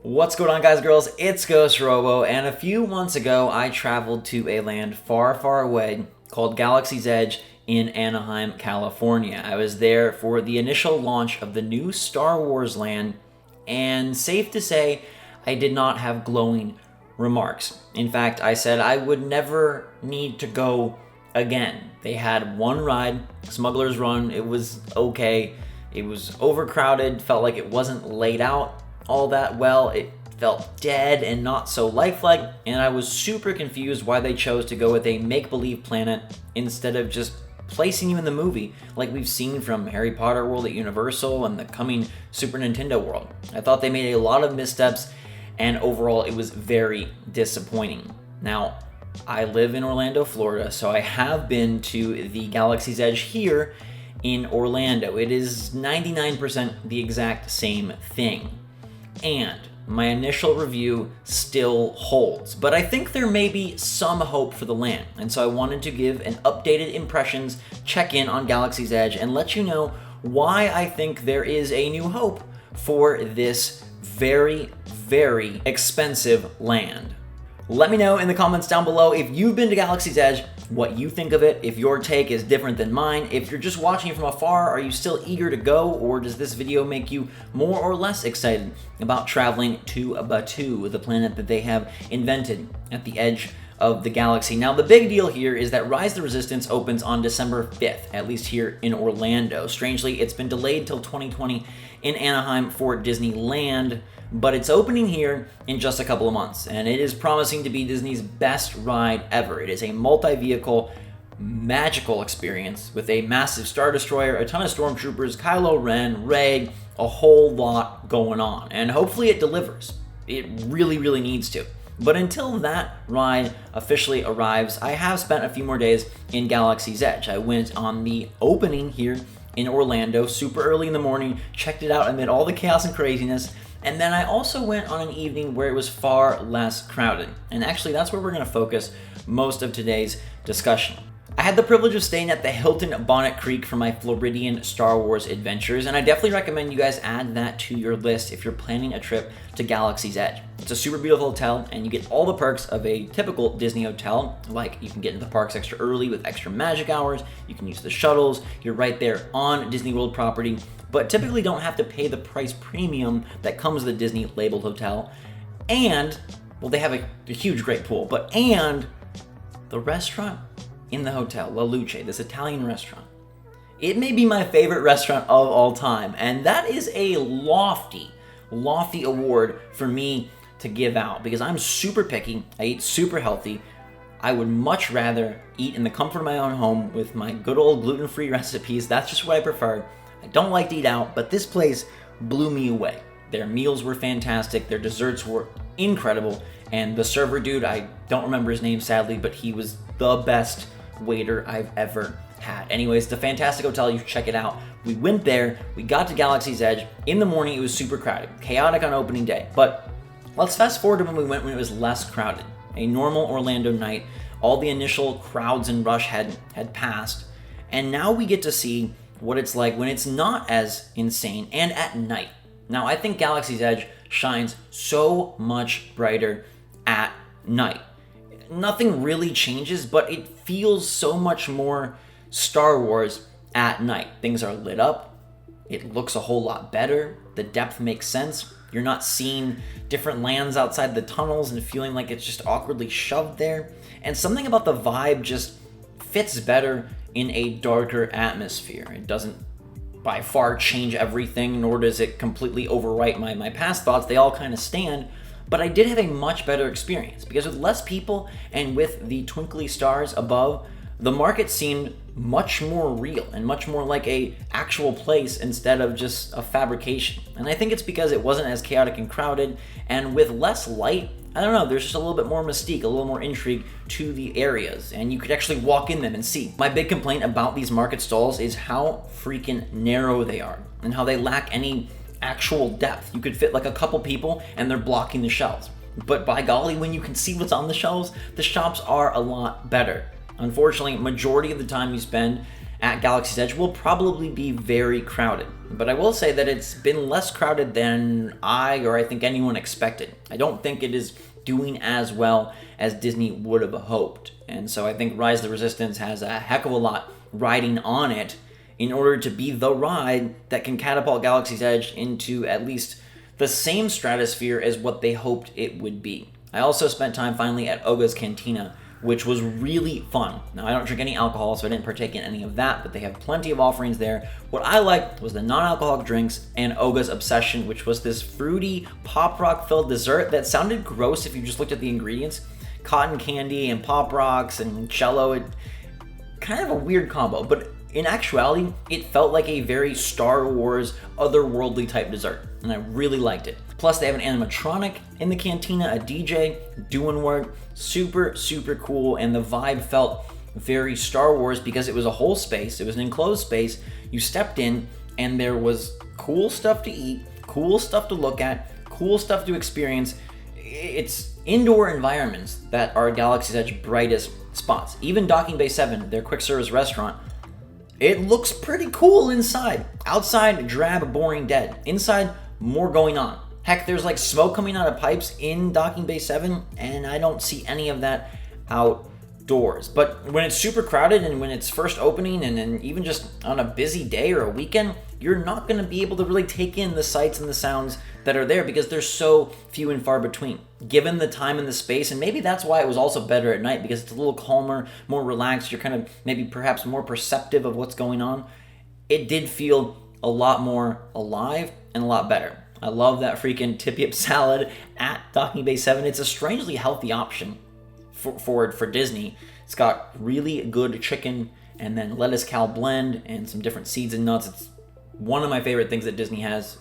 What's going on, guys and girls? It's GhostRobo, and a few months ago I traveled to a land far, far away called Galaxy's Edge in Anaheim, California. I was there for the initial launch of the new Star Wars land, and safe to say, I did not have glowing remarks. In fact, I said I would never need to go again. They had one ride, Smuggler's Run. It was okay. It was overcrowded, felt like it wasn't laid out all that well. It felt dead and not so lifelike, and I was super confused why they chose to go with a make-believe planet instead of just placing you in the movie like we've seen from Harry Potter World at Universal and the coming Super Nintendo World. I thought they made a lot of missteps, and overall it was very disappointing. Now, I live in Orlando, Florida, so I have been to the Galaxy's Edge here in Orlando. It is 99% the exact same thing. And my initial review still holds, but I think there may be some hope for the land, and so I wanted to give an updated impressions check-in on Galaxy's Edge and let you know why I think there is a new hope for this very, very expensive land. Let me know in the comments down below if you've been to Galaxy's Edge, what you think of it, if your take is different than mine. If you're just watching from afar, are you still eager to go, or does this video make you more or less excited about traveling to Batuu, the planet that they have invented at the edge of the galaxy? Now, the big deal here is that Rise of the Resistance opens on December 5th, at least here in Orlando. Strangely, it's been delayed till 2020 in Anaheim for Disneyland, but it's opening here in just a couple of months, and it is promising to be Disney's best ride ever. It is a multi-vehicle, magical experience with a massive Star Destroyer, a ton of Stormtroopers, Kylo Ren, Rey, a whole lot going on, and hopefully it delivers. It really, really needs to. But until that ride officially arrives, I have spent a few more days in Galaxy's Edge. I went on the opening here in Orlando super early in the morning, checked it out amid all the chaos and craziness, and then I also went on an evening where it was far less crowded. And actually, that's where we're going to focus most of today's discussion. I had the privilege of staying at the Hilton Bonnet Creek for my Floridian Star Wars adventures, and I definitely recommend you guys add that to your list if you're planning a trip to Galaxy's Edge. It's a super beautiful hotel, and you get all the perks of a typical Disney hotel, like you can get into the parks extra early with extra magic hours, you can use the shuttles, you're right there on Disney World property, but typically don't have to pay the price premium that comes with a Disney labeled hotel. And, well, they have a huge, great pool, and the restaurant in the hotel, La Luce, this Italian restaurant. It may be my favorite restaurant of all time, and that is a lofty award for me to give out because I'm super picky, I eat super healthy. I would much rather eat in the comfort of my own home with my good old gluten-free recipes. That's just what I prefer. I don't like to eat out, but this place blew me away. Their meals were fantastic, their desserts were incredible, and the server dude, I don't remember his name sadly, but he was the best waiter I've ever had. Anyways, it's a fantastic hotel. You should check it out. We went there. We got to Galaxy's Edge. In the morning, it was super crowded. Chaotic on opening day. But let's fast forward to when we went when it was less crowded. A normal Orlando night. All the initial crowds and rush had passed. And now we get to see what it's like when it's not as insane and at night. Now, I think Galaxy's Edge shines so much brighter at night. Nothing really changes, but it feels so much more Star Wars at night. Things are lit up. It looks a whole lot better. The depth makes sense. You're not seeing different lands outside the tunnels and feeling like it's just awkwardly shoved there. And something about the vibe just fits better in a darker atmosphere. It doesn't by far change everything, nor does it completely overwrite my past thoughts. They all kind of stand. But I did have a much better experience because with less people and with the twinkly stars above, the market seemed much more real and much more like a actual place instead of just a fabrication. And I think it's because it wasn't as chaotic and crowded, and with less light, I don't know, there's just a little bit more mystique, a little more intrigue to the areas, and you could actually walk in them and see. My big complaint about these market stalls is how freaking narrow they are and how they lack any actual depth. You could fit like a couple people and they're blocking the shelves. But by golly, when you can see what's on the shelves, the shops are a lot better. Unfortunately, majority of the time you spend at Galaxy's Edge will probably be very crowded. But I will say that it's been less crowded than I think anyone expected. I don't think it is doing as well as Disney would have hoped. And so I think Rise of the Resistance has a heck of a lot riding on it in order to be the ride that can catapult Galaxy's Edge into at least the same stratosphere as what they hoped it would be. I also spent time finally at Oga's Cantina, which was really fun. Now, I don't drink any alcohol, so I didn't partake in any of that, but they have plenty of offerings there. What I liked was the non-alcoholic drinks and Oga's Obsession, which was this fruity, pop rock-filled dessert that sounded gross if you just looked at the ingredients. Cotton candy and pop rocks and cello, kind of a weird combo, but in actuality, it felt like a very Star Wars, otherworldly type dessert, and I really liked it. Plus, they have an animatronic in the cantina, a DJ doing work, super, super cool, and the vibe felt very Star Wars because it was a whole space, it was an enclosed space, you stepped in, and there was cool stuff to eat, cool stuff to look at, cool stuff to experience. It's indoor environments that are Galaxy's Edge brightest spots. Even Docking Bay 7, their quick service restaurant, it looks pretty cool inside. Outside, drab, boring, dead. Inside, more going on. Heck, there's like smoke coming out of pipes in Docking Bay 7, and I don't see any of that outdoors. But when it's super crowded and when it's first opening and then even just on a busy day or a weekend, you're not going to be able to really take in the sights and the sounds that are there because they're so few and far between. Given the time and the space, and maybe that's why it was also better at night because it's a little calmer, more relaxed, you're kind of maybe perhaps more perceptive of what's going on. It did feel a lot more alive and a lot better. I love that freaking tip-yip salad at Docking Bay 7. It's a strangely healthy option for Disney. It's got really good chicken and then lettuce cal blend and some different seeds and nuts. It's one of my favorite things that Disney has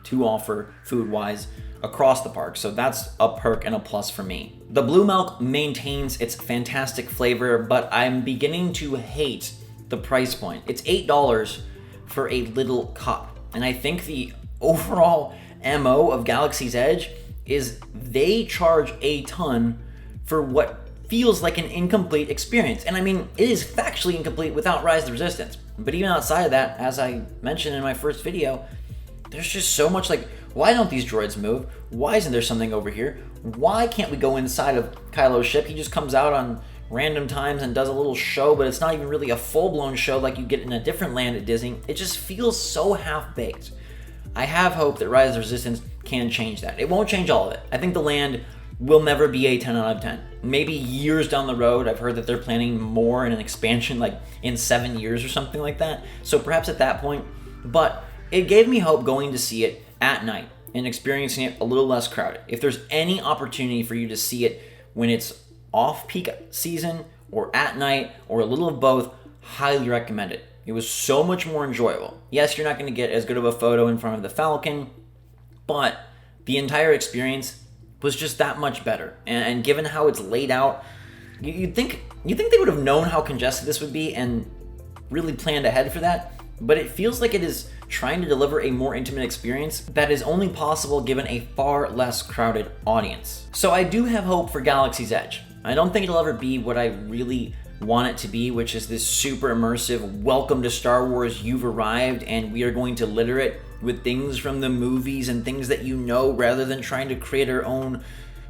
to offer food-wise across the park. So that's a perk and a plus for me. The blue milk maintains its fantastic flavor, but I'm beginning to hate the price point. It's $8 for a little cup. And I think the overall MO of Galaxy's Edge is they charge a ton for what feels like an incomplete experience. And I mean, it is factually incomplete without Rise of the Resistance. But even outside of that, as I mentioned in my first video, there's just so much like, why don't these droids move? Why isn't there something over here? Why can't we go inside of Kylo's ship? He just comes out on random times and does a little show, but it's not even really a full-blown show like you get in a different land at Disney. It just feels so half-baked. I have hope that Rise of the Resistance can change that. It won't change all of it. I think the land will never be a 10 out of 10. Maybe years down the road, I've heard that they're planning more in an expansion like in 7 years or something like that. So perhaps at that point, but it gave me hope going to see it at night and experiencing it a little less crowded. If there's any opportunity for you to see it when it's off-peak season or at night or a little of both, highly recommend it. It was so much more enjoyable. Yes, you're not going to get as good of a photo in front of the Falcon, but the entire experience was just that much better. And given how it's laid out, you'd think they would have known how congested this would be and really planned ahead for that. But it feels like it is trying to deliver a more intimate experience that is only possible given a far less crowded audience. So I do have hope for Galaxy's Edge. I don't think it'll ever be what I really want it to be, which is this super immersive, welcome to Star Wars, you've arrived, and we are going to litter it with things from the movies and things that you know, rather than trying to create our own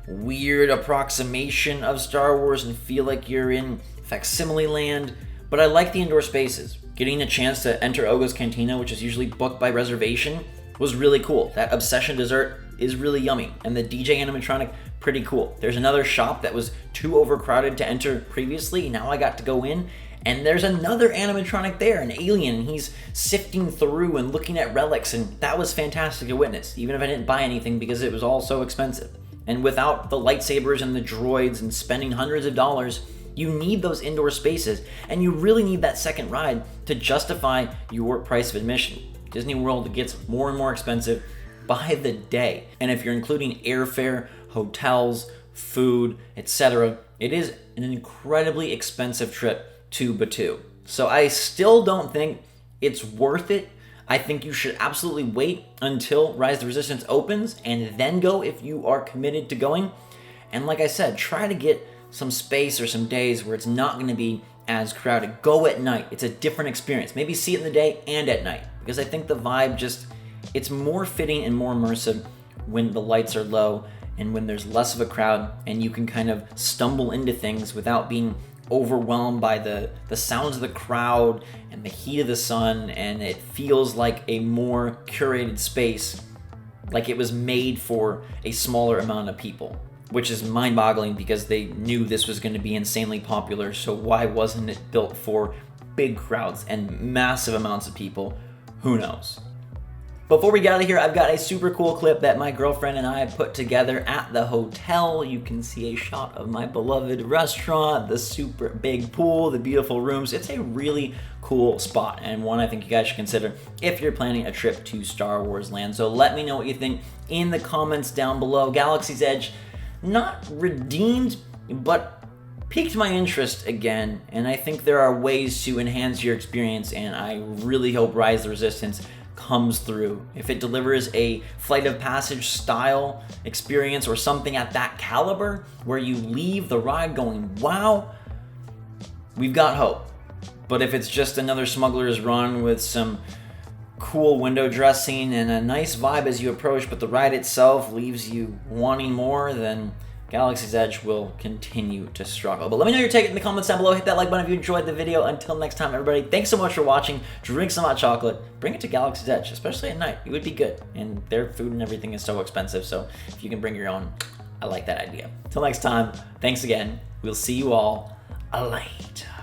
weird approximation of Star Wars and feel like you're in facsimile land. But I like the indoor spaces. Getting a chance to enter Oga's Cantina, which is usually booked by reservation, was really cool. That Obsession dessert is really yummy, and the DJ animatronic, pretty cool. There's another shop that was too overcrowded to enter previously. Now I got to go in, and there's another animatronic there, an alien, and he's sifting through and looking at relics, and that was fantastic to witness, even if I didn't buy anything because it was all so expensive. And without the lightsabers and the droids and spending hundreds of dollars, you need those indoor spaces, and you really need that second ride to justify your price of admission. Disney World gets more and more expensive by the day, and if you're including airfare, hotels, food, etc., it is an incredibly expensive trip to Batuu. So I still don't think it's worth it. I think you should absolutely wait until Rise of the Resistance opens and then go if you are committed to going. And like I said, try to get some space or some days where it's not going to be as crowded. Go at night. It's a different experience. Maybe see it in the day and at night, because I think the vibe it's more fitting and more immersive when the lights are low and when there's less of a crowd, and you can kind of stumble into things without being overwhelmed by the sounds of the crowd and the heat of the sun, and it feels like a more curated space, like it was made for a smaller amount of people, which is mind-boggling because they knew this was going to be insanely popular. So why wasn't it built for big crowds and massive amounts of people? Who knows? Before we get out of here, I've got a super cool clip that my girlfriend and I put together at the hotel. You can see a shot of my beloved restaurant, the super big pool, the beautiful rooms. It's a really cool spot, and one I think you guys should consider if you're planning a trip to Star Wars Land. So let me know what you think in the comments down below. Galaxy's Edge, not redeemed, but piqued my interest again, and I think there are ways to enhance your experience, and I really hope Rise of the Resistance comes through. If it delivers a Flight of Passage style experience or something at that caliber where you leave the ride going, wow, we've got hope. But if it's just another Smuggler's Run with some cool window dressing and a nice vibe as you approach, but the ride itself leaves you wanting more, then Galaxy's Edge will continue to struggle. But let me know your take in the comments down below. Hit that like button if you enjoyed the video. Until next time, everybody, thanks so much for watching. Drink some hot chocolate. Bring it to Galaxy's Edge, especially at night. It would be good. And their food and everything is so expensive, so if you can bring your own, I like that idea. Till next time, thanks again. We'll see you all later.